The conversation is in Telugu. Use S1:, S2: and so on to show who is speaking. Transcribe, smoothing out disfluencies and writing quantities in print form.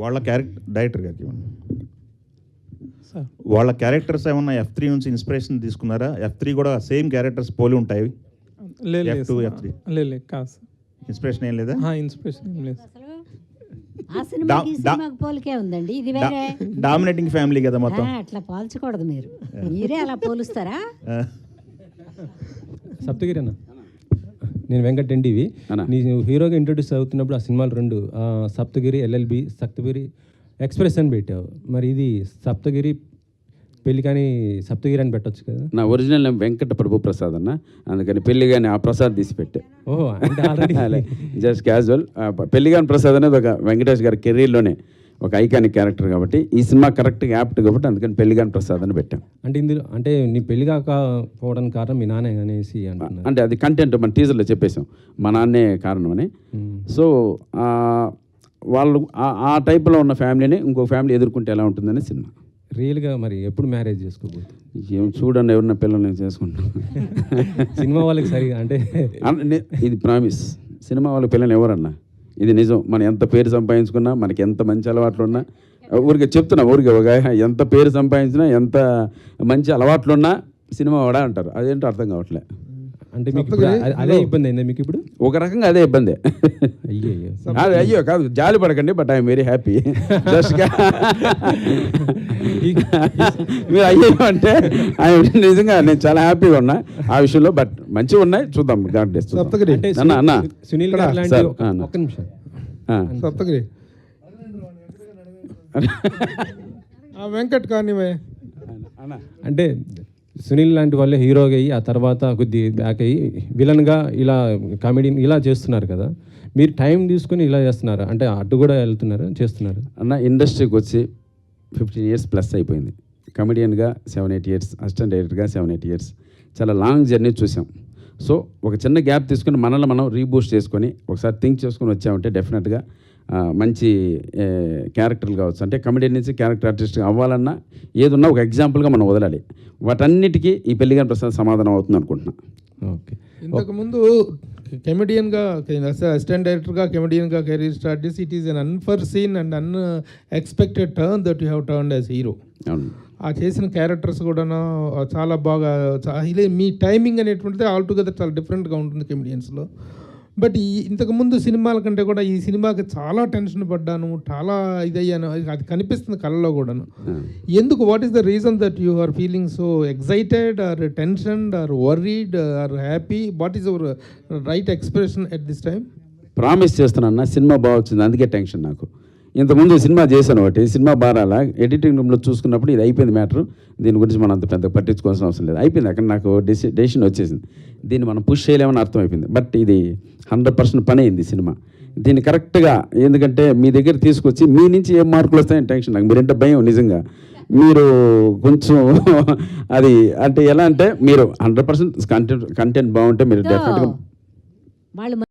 S1: వాళ్ళ డైరెక్టర్ గారికి వాళ్ళ క్యారెక్టర్స్ ఏమన్నా F3 నుంచి ఇన్స్పిరేషన్ తీసుకున్నారా? F3 కూడా సేమ్ క్యారెక్టర్స్ పోలి ఉంటాయి.
S2: F2 F3 కాదు,
S1: ఇన్స్పిరేషన్ ఏం లేదా?
S2: ఇన్స్పిరేషన్ ఏం లేదు.
S3: ఆ సినిమాకి సినిమాకి పోలికే ఉందండి. ఇది వేరే
S1: డామినేటింగ్ ఫ్యామిలీ కదా మొత్తం.
S3: అట్లా పోల్చకూడదు, మీరే అలా పోలుస్తారా?
S4: సప్తగిరి అన్న, నేను వెంకట్ ఎన్టీవీ. నేను హీరోగా ఇంట్రొడ్యూస్ అవుతున్నప్పుడు ఆ సినిమాలు రెండు సప్తగిరి LLB, సప్తగిరి ఎక్స్ప్రెస్ అని పెట్టావు. మరి ఇది సప్తగిరి పెళ్లి కానీ సప్తగిరి అని పెట్టొచ్చు కదా?
S5: నా ఒరిజినల్ నేమ్ వెంకట ప్రభు ప్రసాద్ అన్న, అందుకని పెళ్లి కానీ ఆ ప్రసాద్ తీసి పెట్టే.
S4: ఓహో, అంటే ఆల్రెడీ
S5: జస్ట్ క్యాజువల్. పెళ్లి కానీ ప్రసాద్ అనేది ఒక వెంకటేష్ గారి కెరీర్లోనే ఒక ఐకానిక్ క్యారెక్టర్ కాబట్టి ఈ సినిమా కరెక్ట్గా యాప్ట్ కాబట్టి అందుకని పెళ్లి కానీ ప్రసాద్ అని పెట్టాం.
S4: అంటే ఇందులో అంటే నీ పెళ్లి కాకపోవడానికి కారణం మీ నాన్నే అనేసి అంటున్నారు.
S5: అంటే అది కంటెంట్ మన టీజర్లో చెప్పేశాం, మా నాన్నే కారణం అని. సో వాళ్ళు ఆ టైప్లో ఉన్న ఫ్యామిలీని ఇంకో ఫ్యామిలీ ఎదుర్కొంటే ఎలా ఉంటుందని సినిమా.
S4: రియల్గా మరి ఎప్పుడు మ్యారేజ్ చేసుకోబోతుంది?
S5: ఏం చూడండి, ఎవరన్నా పిల్లల్ని నేను చేసుకుంటాను.
S4: సినిమా వాళ్ళకి సరిగా అంటే
S5: ఇది ప్రామిస్, సినిమా వాళ్ళ పిల్లలు ఎవరన్నా ఇది నిజం. మనం ఎంత పేరు సంపాదించుకున్నా, మనకి ఎంత మంచి అలవాట్లు ఉన్నా, ఊరికే చెప్తున్నా, ఊరికే ఒక ఎంత పేరు సంపాదించినా, ఎంత మంచి అలవాట్లు ఉన్నా సినిమా వాడా అంటారు. అదేంటో అర్థం కావట్లే.
S4: అంటే మీకు అదే ఇబ్బంది అయిందా మీకు ఇప్పుడు?
S5: ఒక రకంగా అదే ఇబ్బంది. అయ్యో కాదు, జాలి పడకండి, బట్ ఐఎమ్ వెరీ హ్యాపీ. మీరు అయ్యో అంటే నిజంగా నేను చాలా హ్యాపీగా ఉన్నా ఆ విషయంలో. బట్ మంచిగా ఉన్నాయి, చూద్దాం. అన్న
S4: సునీల్ గారు లాంటి ఒక్క నిమిషం
S2: సప్తగిరి వెంకట్ కానీ
S4: అంటే సునీల్ లాంటి వాళ్ళే హీరోగా అయ్యి ఆ తర్వాత కొద్ది బ్యాక్ అయ్యి విలన్గా ఇలా కామెడీ ఇలా చేస్తున్నారు కదా, మీరు టైం తీసుకుని ఇలా చేస్తున్నారు అంటే అటు కూడా వెళ్తున్నారు చేస్తున్నారు
S5: అన్న. ఇండస్ట్రీకి వచ్చి 15 years ప్లస్ అయిపోయింది. కమెడియన్గా 7-8 years, అసిస్టెంట్ డైరెక్టర్గా 7-8 years. చాలా లాంగ్ జర్నీ చూసాం. సో ఒక చిన్న గ్యాప్ తీసుకుని మనల్ని మనం రీబూస్ట్ చేసుకొని ఒకసారి థింక్ చేసుకొని వచ్చామంటే డెఫినెట్గా మంచి క్యారెక్టర్లు కావచ్చు. అంటే కమెడియన్ నుంచి క్యారెక్టర్ ఆర్టిస్ట్ అవ్వాలన్నా ఏదున్నా ఒక ఎగ్జాంపుల్గా మనం వదలాలి. వాటన్నిటికీ ఈ పెళ్లి కానీ ప్రసాద్ సమాధానం అవుతుంది అనుకుంటున్నా.
S2: ఓకే, ఇంతకుముందు కెమెడియన్గా అసిస్టెంట్ డైరెక్టర్గా కెమెడియన్గా కెరీర్ స్టార్ట్ చేసి it is an unforeseen and unexpected turn that you have turned as hero. ఆ చేసిన క్యారెక్టర్స్ కూడా చాలా బాగా, మీ టైమింగ్ అనేటువంటిది ఆల్టుగెదర్ చాలా డిఫరెంట్గా ఉంటుంది కెమెడియన్స్లో. బట్ ఇంతకుముందు సినిమాల కంటే కూడా ఈ సినిమాకి చాలా టెన్షన్ పడ్డాను, చాలా ఇదయ్యాను, అది కనిపిస్తుంది కళ్ళలో కూడాను. ఎందుకు? What is the reason that you are feeling so excited or tensioned or worried or happy? What is your right expression at this time?
S5: Promise చేస్తున్నా, సినిమా బాగా వచ్చింది, అందుకే టెన్షన్ నాకు. ఇంతకుముందు సినిమా చేశాను ఒకటి, సినిమా బారాలా ఎడిటింగ్ రూమ్లో చూసుకున్నప్పుడు ఇది అయిపోయింది మ్యాటర్, దీని గురించి మనం అంత పెద్ద పట్టించుకోవాల్సిన అవసరం లేదు, అయిపోయింది. అక్కడ నాకు డెసిషన్ వచ్చేసింది, దీన్ని మనం పుష్ చేయలేమని అర్థమైపోయింది. బట్ ఇది 100% పని అయింది సినిమా. దీన్ని కరెక్ట్గా, ఎందుకంటే మీ దగ్గర తీసుకొచ్చి మీ నుంచి ఏం మార్కులు వస్తాయని టెన్షన్ నాకు. మీరంటే భయం నిజంగా. మీరు కొంచెం అది అంటే ఎలా అంటే మీరు 100% కంటెంట్ బాగుంటే మీరు డెఫినెట్గా